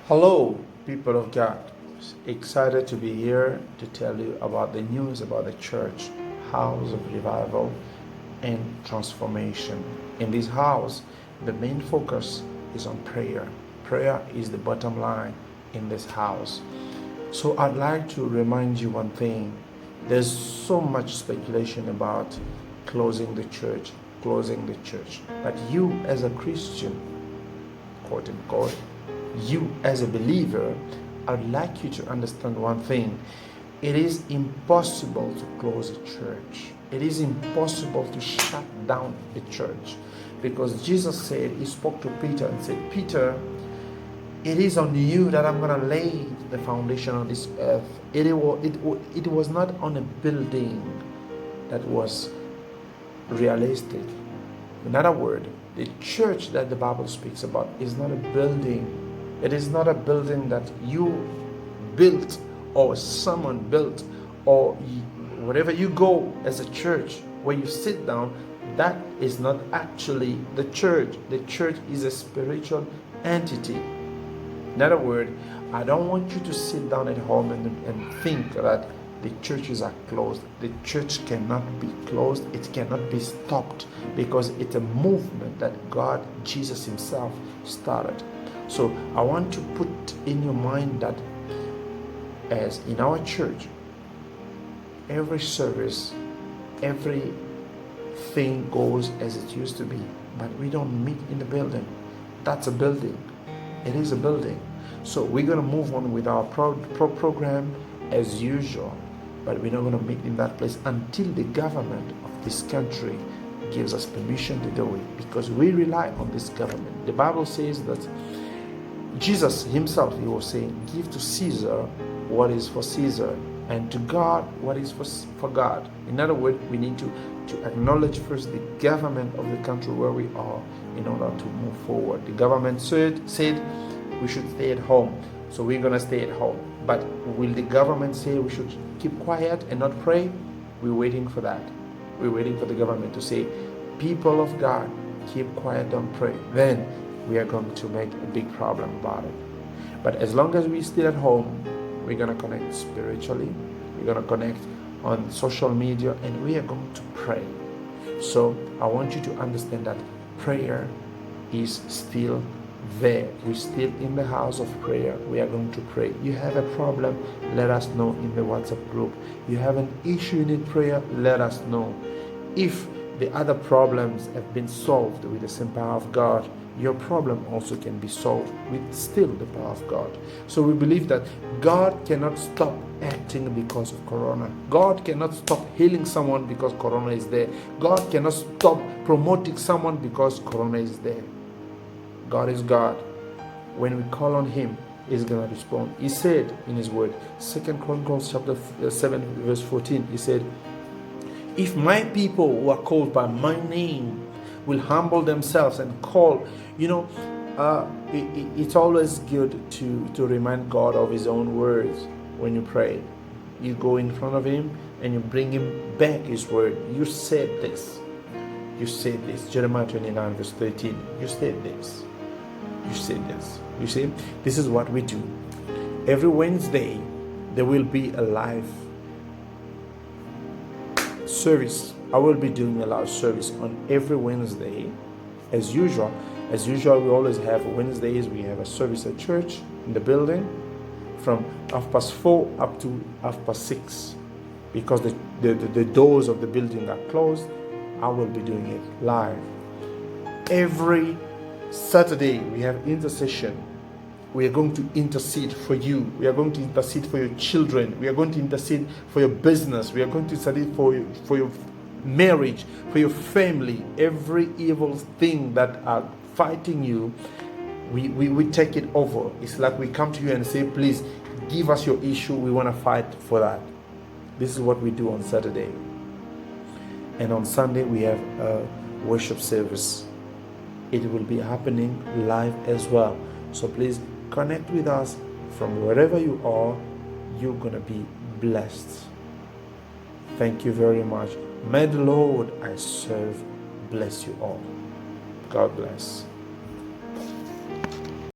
Hello, people of God. Excited to be here to tell you about the news about the church, house of revival and transformation. In this house, the main focus is on prayer. Prayer is the bottom line in this house. So I'd like to remind you one thing. There's so much speculation about closing the church, closing the church. But you as a Christian, quote unquote, you as a believer, I'd like you to understand one thing. It is impossible to close a church. It is impossible to shut down a church. Because Jesus said, he spoke to Peter and said, Peter, it is on you that I'm going to lay the foundation of this earth. It was not on a building that was realistic. In other words, the church that the Bible speaks about is not a building. It is not a building that you built or someone built or wherever you go as a church, where you sit down, that is not actually the church. The church is a spiritual entity. In other words, I don't want you to sit down at home and think that the churches are closed. The church cannot be closed. It cannot be stopped because it's a movement that God, Jesus himself started. So I want to put in your mind that as in our church, every service, everything goes as it used to be, but we don't meet in the building. That's a building. It is a building. So we're going to move on with our program as usual, but we're not going to meet in that place until the government of this country gives us permission to do it, because we rely on this government. The Bible says that Jesus himself, he was saying, give to Caesar what is for Caesar, and to God what is for God. In other words, we need to acknowledge first the government of the country where we are in order to move forward. The government said we should stay at home, so we're going to stay at home. But will the government say we should keep quiet and not pray? We're waiting for that. We're waiting for the government to say, people of God, keep quiet, don't pray. Then we are going to make a big problem about it. But as long as we stay at home, we're going to connect spiritually, we're going to connect on social media, and we are going to pray. So I want you to understand that prayer is still there. We're still in the house of prayer. We are going to pray. You have a problem, let us know in the WhatsApp group. You have an issue, you need prayer, let us know. If the other problems have been solved with the same power of God, your problem also can be solved with still the power of God. So we believe that God cannot stop acting because of Corona. God cannot stop healing someone because Corona is there. God cannot stop promoting someone because Corona is there. God is God. When we call on him, he's going to respond. He said in his word, 2 Chronicles chapter 7 verse 14, he said, if my people who are called by my name will humble themselves and call, it's always good to remind God of his own words when you pray. You go in front of him and you bring him back his word. You said this. You said this. Jeremiah 29 verse 13. You said this. You said this. You see, this is what we do. Every Wednesday, there will be a live service. I will be doing a live service on every Wednesday, as usual. As usual, we always have Wednesdays. We have a service at church in the building from 4:30 up to 6:30, because the doors of the building are closed. I will be doing it live. Every Saturday, we have intercession. We are going to intercede for you. We are going to intercede for your children. We are going to intercede for your business. We are going to intercede for your marriage, for your family. Every evil thing that are fighting you, we take it over. It's like we come to you and say, please give us your issue. We want to fight for that. This is what we do on Saturday. And on Sunday, we have a worship service. It will be happening live as well. So please connect with us from wherever you are. You're going to be blessed. Thank you very much. May the Lord I serve bless you all. God bless.